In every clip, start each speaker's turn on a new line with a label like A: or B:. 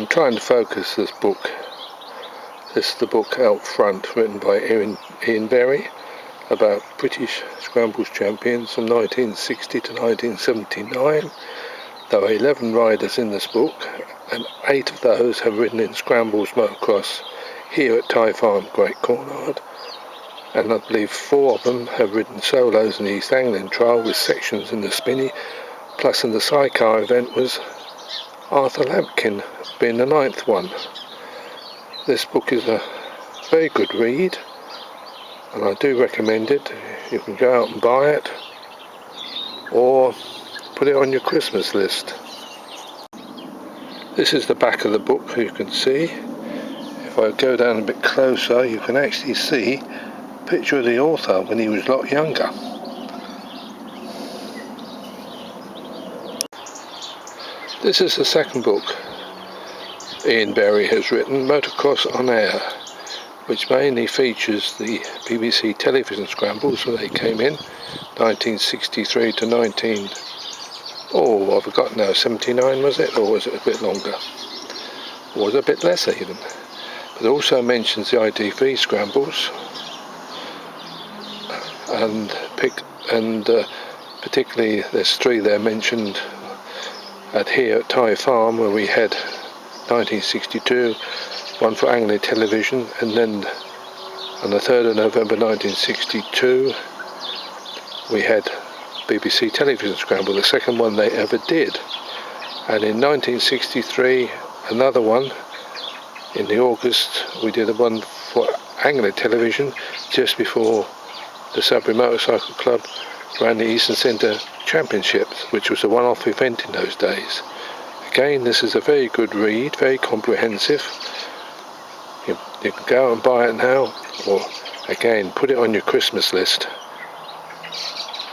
A: I'm trying to focus this book. This is the book out front, written by Ian Berry, about British Scrambles champions from 1960 to 1979. There are 11 riders in this book, and 8 of those have ridden in Scrambles motocross here at Ty Farm, Great Cornard. And I believe 4 of them have ridden solos in the East Anglian Trial with sections in the Spinney, plus in the sidecar event was Arthur Lampkin being the 9th one. This book is a very good read, and I do recommend it. You can go out and buy it, or put it on your Christmas list. This is the back of the book, you can see. If I go down a bit closer, you can actually see a picture of the author when he was a lot younger. This is the second book Ian Berry has written, Motocross on Air, which mainly features the BBC television scrambles when they came in, 1963 to I've forgotten now, 79 was it, or was it a bit longer? Or was it a bit less even? But it also mentions the ITV scrambles, and particularly there's 3 there mentioned here at Ty Farm, where we had 1962, one for Anglia Television, and then on the 3rd of November 1962 we had BBC Television Scramble, the second one they ever did. And in 1963 another one in the August, we did a one for Anglia Television just before the Sudbury Motorcycle Club ran the Eastern Centre Championships, which was a one-off event in those days. Again, this is a very good read, very comprehensive. You can go out and buy it now, or again, put it on your Christmas list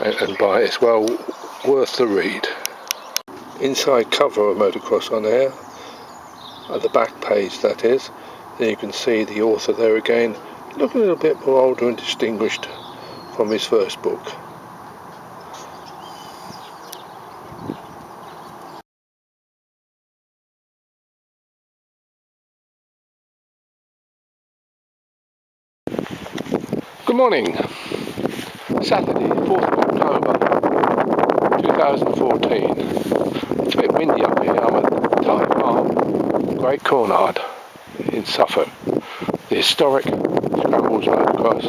A: and buy it. It's well worth the read. Inside cover of Motocross on Air, at the back page that is, then you can see the author there again, looking a little bit more older and distinguished from his first book. Good morning. Saturday, 4th of October 2014. It's a bit windy up here. I'm at Ty Farm, Great Cornard in Suffolk. The historic Scrambles Motocross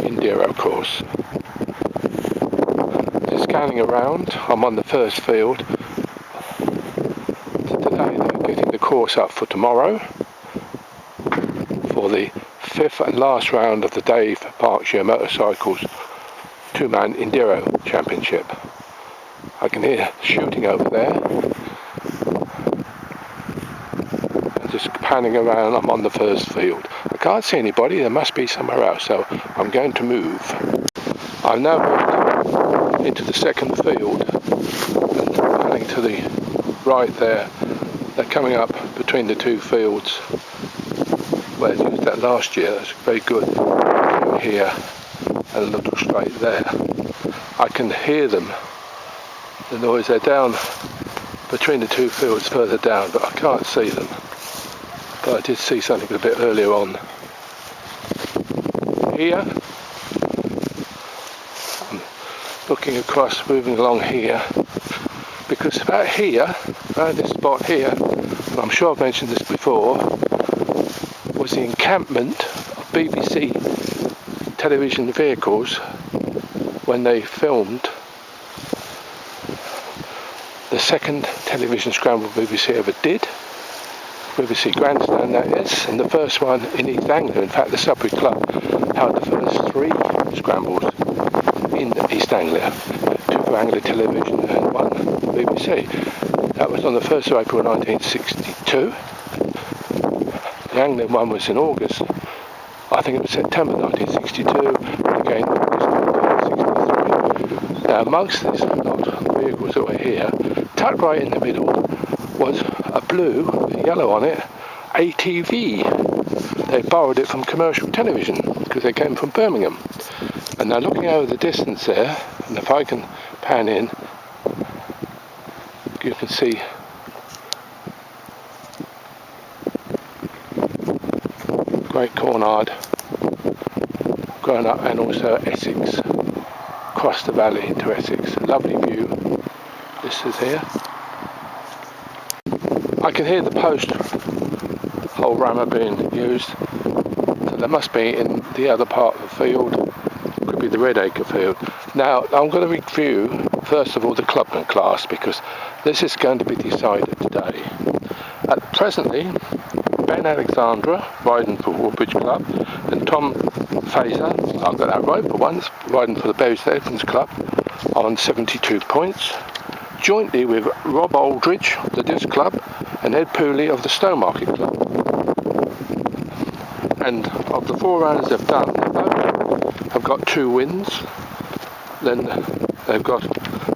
A: Enduro course. Just scanning around, I'm on the first field. Today they're getting the course up for tomorrow, for the 5th and last round of the Dave Berkshire Motorcycles 2 Man Enduro Championship. I can hear shooting over there. And just panning around, I'm on the first field. I can't see anybody, there must be somewhere else, so I'm going to move. I've now moved into the second field, and panning to the right there. They're coming up between the 2 fields where I used that last year. It's very good here and a little straight there. I can hear them, the noise. They're down between the 2 fields further down, but I can't see them. But I did see something a bit earlier on. Here, I'm looking across, moving along here, because about here, around this spot here, and I'm sure I've mentioned this before, was the encampment of BBC television vehicles when they filmed the second television scramble BBC ever did, BBC Grandstand that is, and the first one in East Anglia. In fact, the Sudbury Club held the first 3 scrambles in East Anglia, 2 for Anglia Television and 1 for BBC. That was on the 1st of April 1962. The Anglian one was in August, I think it was September 1962, and again August 1963. Now amongst this lot of vehicles that were here, tucked right in the middle was a blue, yellow on it, ATV. They borrowed it from commercial television because they came from Birmingham. And now looking over the distance there, and if I can pan in, you can see Great Cornard, grown up, and also Essex, across the valley into Essex. Lovely view. This is here. I can hear the post hole rammer being used, so they must be in the other part of the field. Could be the Red Acre field. Now I'm going to review first of all the clubman class, because this is going to be decided today. Presently, Ben Alexandra riding for Woodbridge Club, and Tom Fazer, I've got that right for once, riding for the Berry Stevens Club on 72 points, jointly with Rob Aldridge of the Disc Club and Ed Pooley of the Stowmarket Club. And of the 4 rounds they've done, they both have got 2 wins, then they've got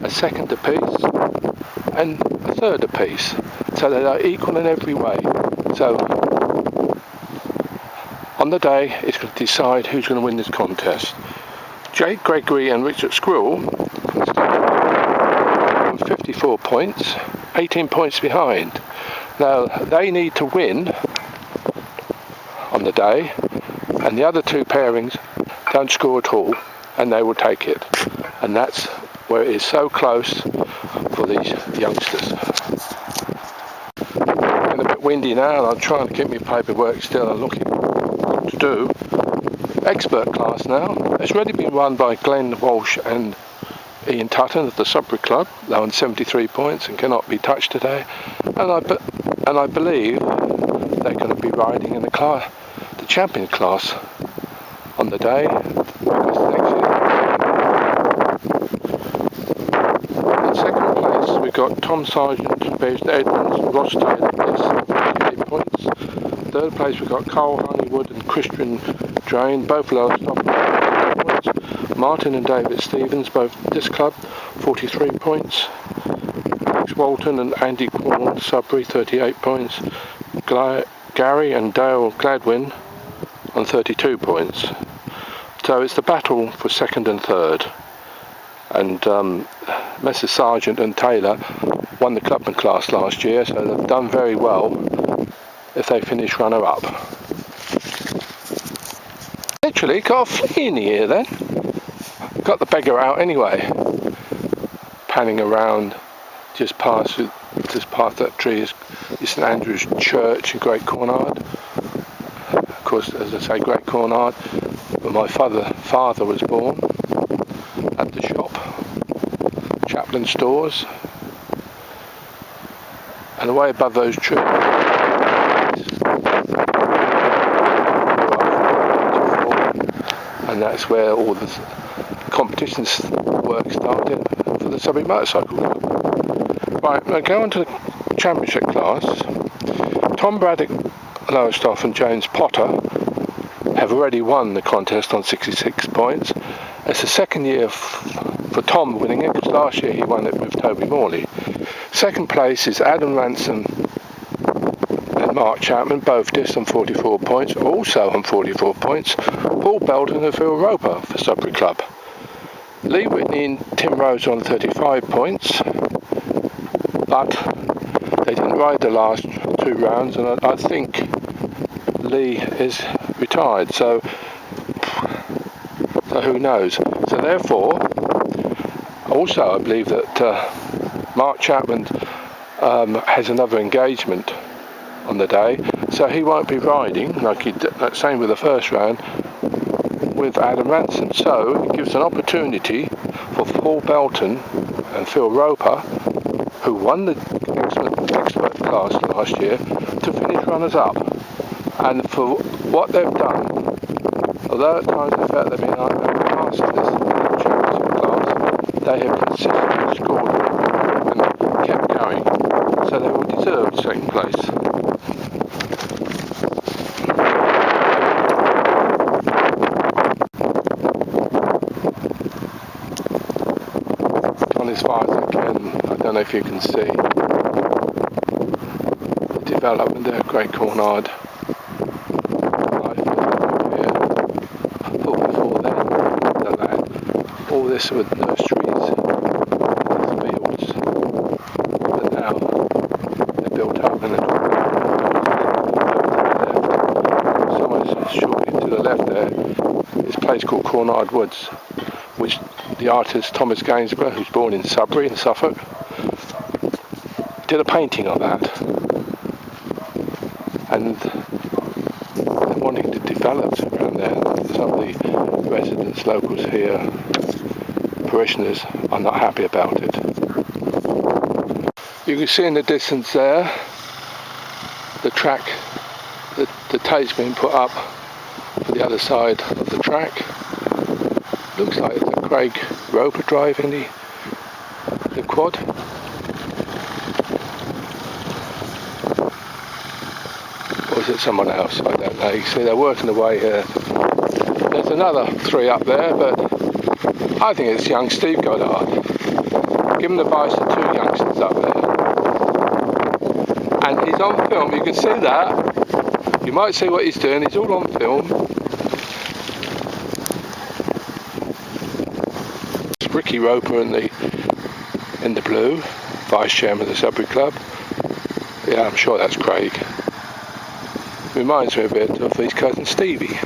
A: a second apiece and a third apiece, so they are equal in every way. So on the day it's going to decide who's going to win this contest. Jake Gregory and Richard Squirrel on 54 points, 18 points behind. Now they need to win on the day, and the other 2 pairings don't score at all, and they will take it. And that's where it is so close for these youngsters. It's a bit windy now, and I'm trying to keep my paperwork still and looking what to do. Expert class now. It's already been won by Glenn Walsh and Ian Tutton of the Sudbury Club. They're on 73 points and cannot be touched today. And I believe they're going to be riding in the champion class on the day. In second place we've got Tom Sargent, Bearsden Edmonds, Ross Taylor, 58 points. Third place we've got Carl Honeywood and Christian Drain, both lowest off 50 points. Martin and David Stevens, both this club, 43 points. Alex Walton and Andy Cornwall, Sudbury, 38 points. Gary and Dale Gladwin on 32 points. So it's the battle for second and third. And Messrs Sargent and Taylor won the clubman class last year, so they've done very well if they finish runner-up. Literally got a flea in the ear then. Got the beggar out anyway. Panning around just past that tree is St Andrew's Church in Great Cornard. Of course, as I say, Great Cornard, where my father was born, at the shop, Chaplin Stores, and away above those trees, and that's where all the competition work started for the Sudbury Motorcycle Club. Right, now go on to the championship class. Tom Braddock, Lowestoft and James Potter have already won the contest on 66 points. It's the second year for Tom winning it, because last year he won it with Toby Morley. Second place is Adam Ransom and Mark Chapman, both just on 44 points. Also on 44 points, Paul Belton and Phil Roper for Sudbury Club. Lee Whitney and Tim Rose on 35 points, but they didn't ride the last 2 rounds, and I think Lee is retired, so who knows. So therefore, also I believe that Mark Chapman has another engagement on the day, so he won't be riding, like he did, same with the first round, with Adam Ransom. So it gives an opportunity for Paul Belton and Phil Roper, who won the expert class last year, to finish runners-up. And for what they've done, although at times they felt they've been past this championship class, they have consistently scored and kept going, so they will deserve second place. On as far as I can, I don't know if you can see the development there at Great Cornard. All this with nurseries, fields, that now they're built up, and then someone's place called Cornard Woods, which the artist Thomas Gainsborough, who's born in Sudbury in Suffolk, did a painting of that. And they're wanting to develop around there. Some of the residents, locals here, parishioners, are not happy about it. You can see in the distance there the track, the tape's been put up for the other side of the track. Looks like it's a Craig Roper driving the quad. Or is it someone else? I don't know. You see they're working away here. There's another 3 up there, but I think it's young Steve Goddard. Give him the advice to 2 youngsters up there. And he's on film, you can see that. You might see what he's doing, he's all on film. It's Ricky Roper in the blue, vice chairman of the Sudbury Club. Yeah, I'm sure that's Craig. Reminds me a bit of his cousin Stevie.